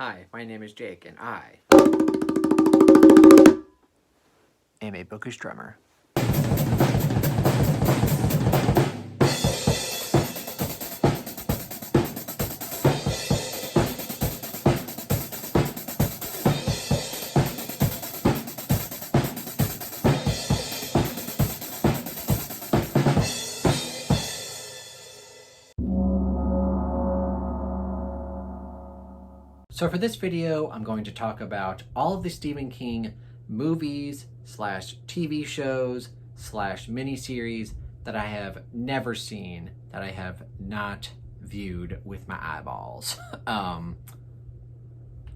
Hi, my name is Jake, and I am a bookish drummer. So for this video, I'm going to talk about all of the Stephen King movies slash TV shows slash miniseries that I have never seen, that I have not viewed with my eyeballs.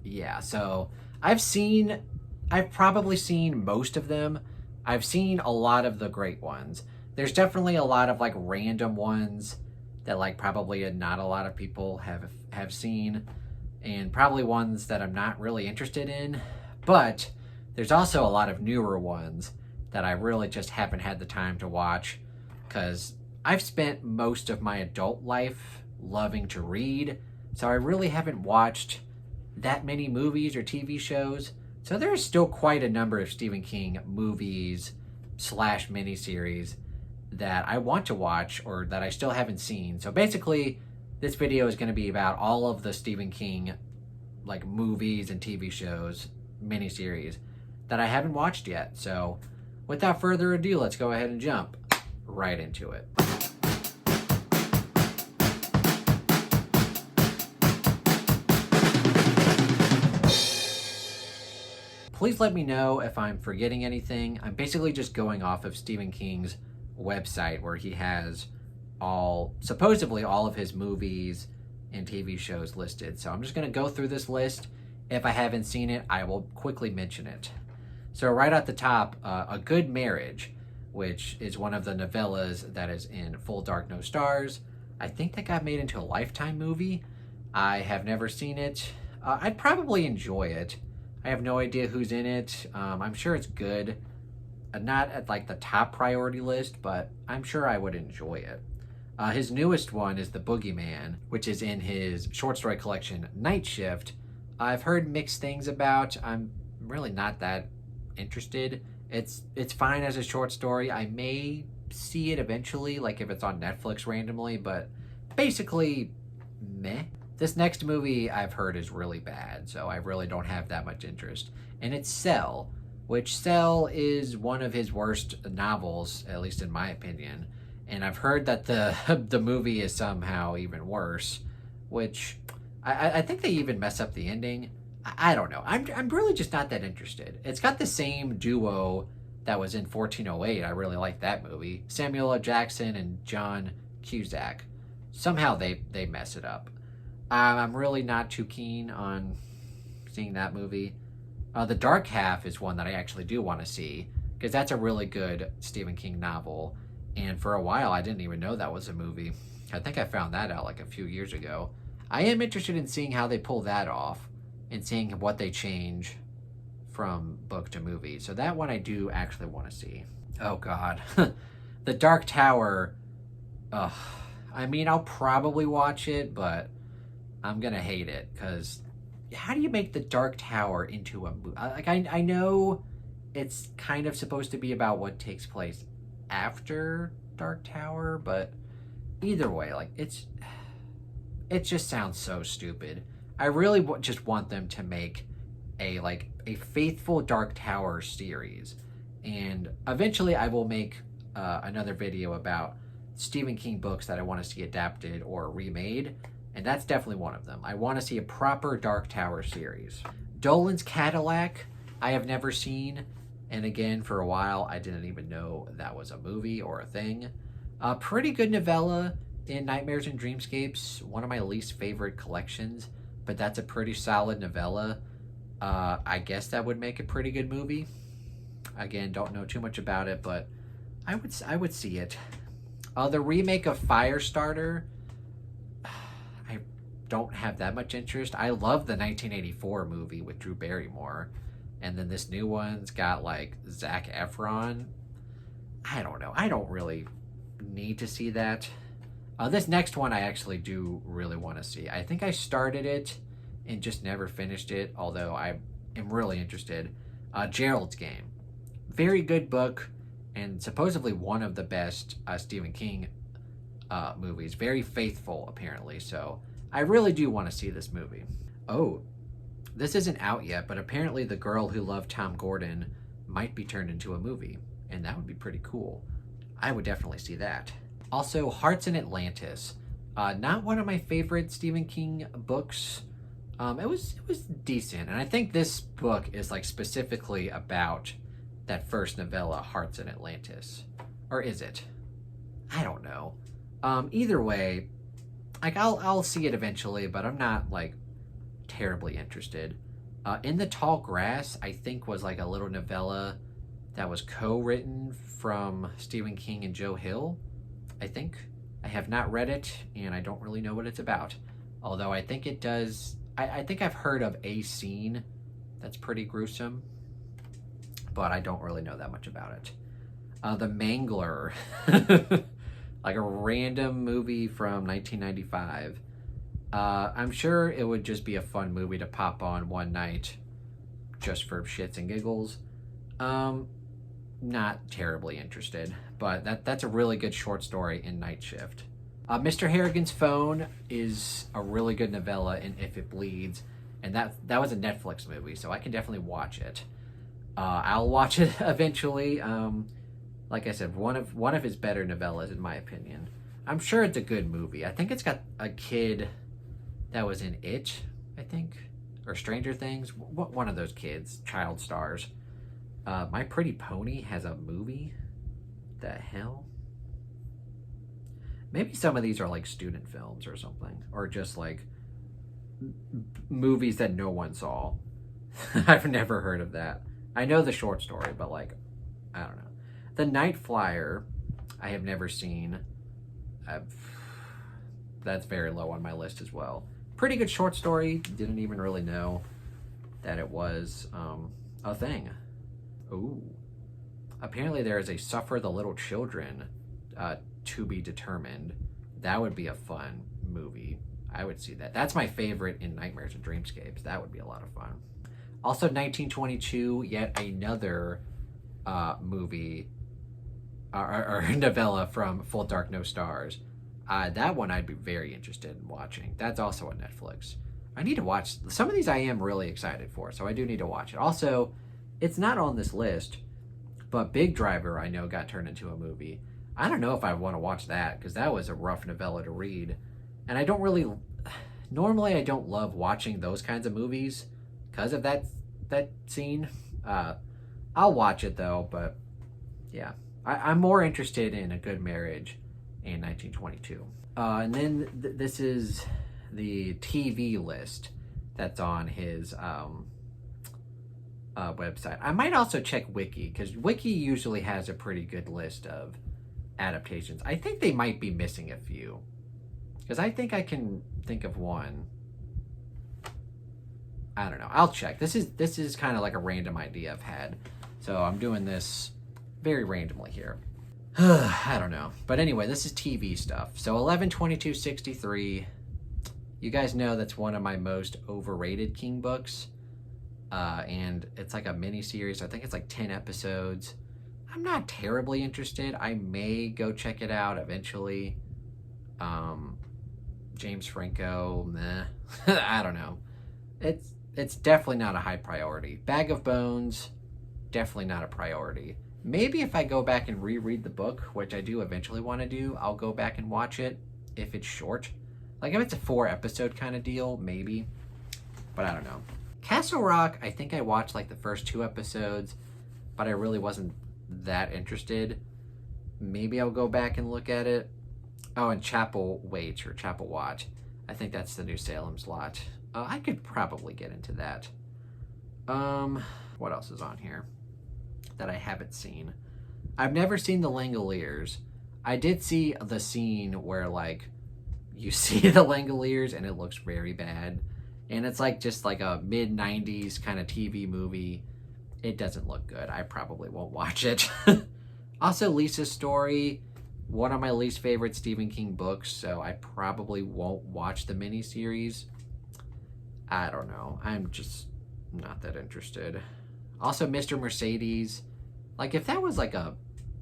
Yeah, so I've probably seen most of them. I've seen a lot of the great ones. There's definitely a lot of like random ones that like probably not a lot of people have seen, and probably ones that I'm not really interested in. But there's also a lot of newer ones that I really just haven't had the time to watch because I've spent most of my adult life loving to read, so I really haven't watched that many movies or TV shows. So there's still quite a number of Stephen King movies slash miniseries that I want to watch or that I still haven't seen. So basically, this video is going to be about all of the Stephen King like movies and TV shows, miniseries that I haven't watched yet. So without further ado, let's go ahead and jump right into it. Please let me know if I'm forgetting anything. I'm basically just going off of Stephen King's website where he has supposedly all of his movies and TV shows listed. So I'm just going to go through this list. If I haven't seen it, I will quickly mention it. So right at the top, A Good Marriage, which is one of the novellas that is in Full Dark No Stars. I think that got made into a Lifetime movie. I have never seen it. I'd probably enjoy it. I have no idea who's in it. I'm sure it's good. Not at like the top priority list, but I'm sure I would enjoy it. His newest one is The Boogeyman, which is in his short story collection Night Shift. I've heard mixed things about. I'm really not that interested. It's fine as a short story. I may see it eventually, like if it's on Netflix randomly, but basically meh. This next movie I've heard is really bad, so I really don't have that much interest. And it's Cell, which Cell is one of his worst novels, at least in my opinion. And I've heard that the movie is somehow even worse, which I think they even mess up the ending. I don't know. I'm really just not that interested. It's got the same duo that was in 1408. I really like that movie. Samuel L. Jackson and John Cusack. Somehow they mess it up. I'm really not too keen on seeing that movie. The Dark Half is one that I actually do want to see because that's a really good Stephen King novel. And for a while, I didn't even know that was a movie. I think I found that out like a few years ago. I am interested in seeing how they pull that off and seeing what they change from book to movie. So that one I do actually want to see. Oh, God. The Dark Tower. Ugh. I mean, I'll probably watch it, but I'm gonna hate it because how do you make The Dark Tower into a movie? Like I know it's kind of supposed to be about what takes place after Dark Tower, but either way, like it just sounds so stupid. I really just want them to make a faithful Dark Tower series, and eventually I will make another video about Stephen King books that I want to see adapted or remade. And that's definitely one of them. I want to see a proper Dark Tower series. Dolan's Cadillac, I have never seen. And again, for a while, I didn't even know that was a movie or a thing. A pretty good novella in Nightmares and Dreamscapes. One of my least favorite collections. But that's a pretty solid novella. I guess that would make a pretty good movie. Again, don't know too much about it, but I would see it. The remake of Firestarter, don't have that much interest. I love the 1984 movie with Drew Barrymore, and then this new one's got like Zac Efron. I don't know. I don't really need to see that. This next one I actually do really want to see. I think I started it and just never finished it, although I am really interested. Gerald's Game. Very good book, and supposedly one of the best Stephen King movies. Very faithful, apparently, so I really do want to see this movie. Oh, this isn't out yet, but apparently The Girl Who Loved Tom Gordon might be turned into a movie, and that would be pretty cool. I would definitely see that. Also, Hearts in Atlantis. Not one of my favorite Stephen King books. It was decent, and I think this book is like specifically about that first novella, Hearts in Atlantis. Or is it? I don't know. Either way, like I'll see it eventually, but I'm not like terribly interested. In the Tall Grass, I think was like a little novella that was co-written from Stephen King and Joe Hill, I think. I have not read it, and I don't really know what it's about. Although I think it does... I think I've heard of a scene that's pretty gruesome, but I don't really know that much about it. The Mangler. Like a random movie from 1995. I'm sure it would just be a fun movie to pop on one night just for shits and giggles. Not terribly interested, but that's a really good short story in Night Shift. Mr. Harrigan's Phone is a really good novella in If It Bleeds, and that was a Netflix movie, so I can definitely watch it. I'll watch it eventually. Like I said, one of his better novellas, in my opinion. I'm sure it's a good movie. I think it's got a kid that was in It, I think, or Stranger Things. One of those kids, child stars. My Pretty Pony has a movie? The hell? Maybe some of these are like student films or something, or just like movies that no one saw. I've never heard of that. I know the short story, but like, I don't know. The Night Flyer, I have never seen. That's very low on my list as well. Pretty good short story. Didn't even really know that it was a thing. Ooh. Apparently there is a Suffer the Little Children to be determined. That would be a fun movie. I would see that. That's my favorite in Nightmares and Dreamscapes. That would be a lot of fun. Also 1922, yet another movie or novella from Full Dark No Stars. That one I'd be very interested in watching. That's also on Netflix. I need to watch some of these. I am really excited for, so I do need to watch it. Also, it's not on this list, but Big Driver I know got turned into a movie. I don't know if I want to watch that because that was a rough novella to read, and I don't really. Normally, I don't love watching those kinds of movies because of that scene. I'll watch it though, but yeah, I'm more interested in A Good Marriage in 1922. And then this is the TV list that's on his website. I might also check Wiki, because Wiki usually has a pretty good list of adaptations. I think they might be missing a few, because I think I can think of one. I don't know. I'll check. This is kind of like a random idea I've had, so I'm doing this very randomly here. I don't know. But anyway, this is TV stuff. So 11/22/63. You guys know that's one of my most overrated King books. And it's like a mini series. I think it's like 10 episodes. I'm not terribly interested. I may go check it out eventually. James Franco, meh. I don't know. It's definitely not a high priority. Bag of Bones, definitely not a priority. Maybe if I go back and reread the book, which I do eventually want to do, I'll go back and watch it if it's short. Like if it's a 4-episode kind of deal, maybe. But I don't know. Castle Rock, I think I watched like the first 2 episodes, but I really wasn't that interested. Maybe I'll go back and look at it. Oh, and Chapel Wait or Chapel Watch. I think that's the new Salem's Lot. I could probably get into that. What else is on here that I haven't seen? I've never seen The Langoliers. I did see the scene where like you see the Langoliers and it looks very bad. And it's like just like a mid-90s kind of TV movie. It doesn't look good. I probably won't watch it. Also, Lisa's Story, one of my least favorite Stephen King books, so I probably won't watch the miniseries. I don't know. I'm just not that interested. Also, Mr. Mercedes. Like, if that was like a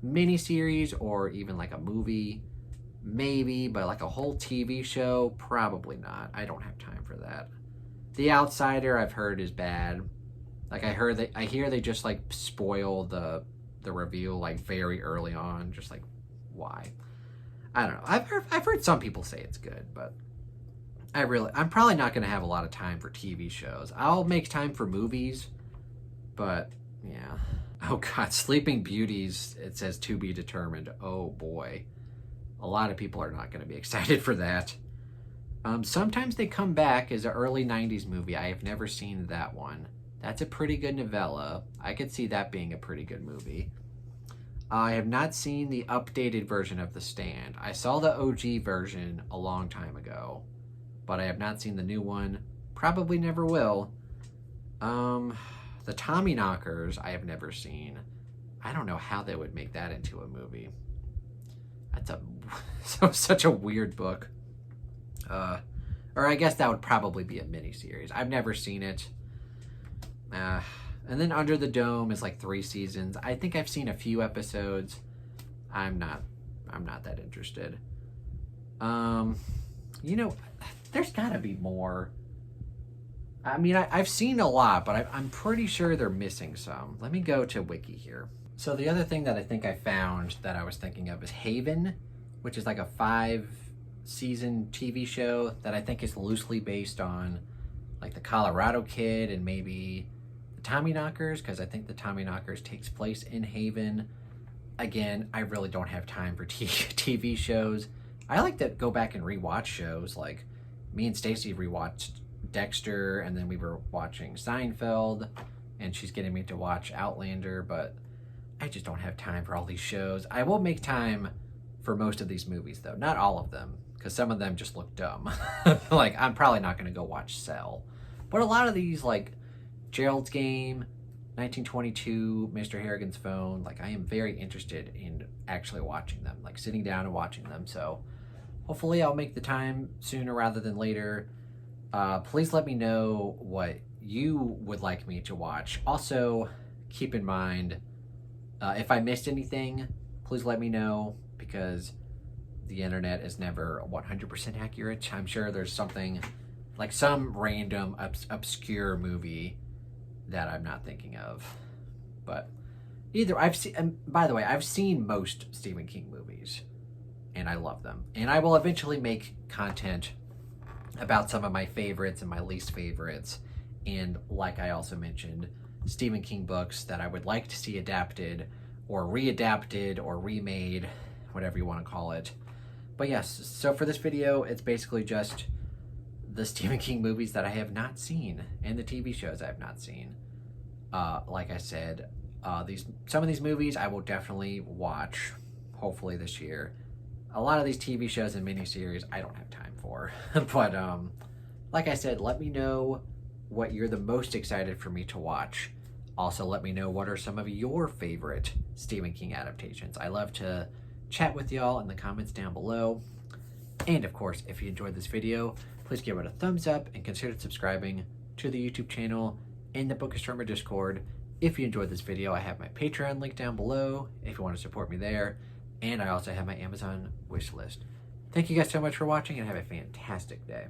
miniseries or even like a movie, maybe, but like a whole TV show, probably not. I don't have time for that. The Outsider, I've heard, is bad. Like, I hear they just like spoil the reveal like very early on. Just like, why? I don't know. I've heard some people say it's good, but I'm probably not going to have a lot of time for TV shows. I'll make time for movies, but yeah. Oh God, Sleeping Beauties, it says to be determined. Oh boy. A lot of people are not going to be excited for that. Sometimes They Come Back is an early 90s movie. I have never seen that one. That's a pretty good novella. I could see that being a pretty good movie. I have not seen the updated version of The Stand. I saw the OG version a long time ago, but I have not seen the new one. Probably never will. The Tommyknockers I have never seen. I don't know how they would make that into a movie. That's such a weird book. Or I guess that would probably be a miniseries. I've never seen it. And then Under the Dome is like 3 seasons. I think I've seen a few episodes. I'm not that interested. You know, there's gotta be more. I mean, I've seen a lot, but I'm pretty sure they're missing some. Let me go to Wiki here. So the other thing that I think I found that I was thinking of is Haven, which is like a 5-season TV show that I think is loosely based on like the Colorado Kid and maybe the Tommyknockers, because I think the Tommyknockers takes place in Haven. Again, I really don't have time for TV shows. I like to go back and rewatch shows. Like me and Stacy rewatched Dexter, and then we were watching Seinfeld, and she's getting me to watch Outlander, but I just don't have time for all these shows. I will make time for most of these movies, though. Not all of them, because some of them just look dumb. Like, I'm probably not going to go watch Cell. But a lot of these, like Gerald's Game, 1922, Mr. Harrigan's Phone, like, I am very interested in actually watching them, like sitting down and watching them. So hopefully I'll make the time sooner rather than later. Please let me know what you would like me to watch. Also, keep in mind, if I missed anything, please let me know, because the internet is never 100% accurate. I'm sure there's something, like some random obscure movie that I'm not thinking of. But either I've seen, and by the way, I've seen most Stephen King movies, and I love them. And I will eventually make content about some of my favorites and my least favorites. And like I also mentioned, Stephen King books that I would like to see adapted or readapted or remade, whatever you want to call it. But yes, so for this video, it's basically just the Stephen King movies that I have not seen and the TV shows I have not seen. Like I said, some of these movies I will definitely watch, hopefully this year. A lot of these TV shows and miniseries I don't have time for. But like I said, let me know what you're the most excited for me to watch. Also, let me know what are some of your favorite Stephen King adaptations. I love to chat with y'all in the comments down below. And of course, if you enjoyed this video, please give it a thumbs up and consider subscribing to the YouTube channel and the Book Astronomer Discord. If you enjoyed this video, I have my Patreon link down below if you want to support me there. And I also have my Amazon wish list. Thank you guys so much for watching, and have a fantastic day.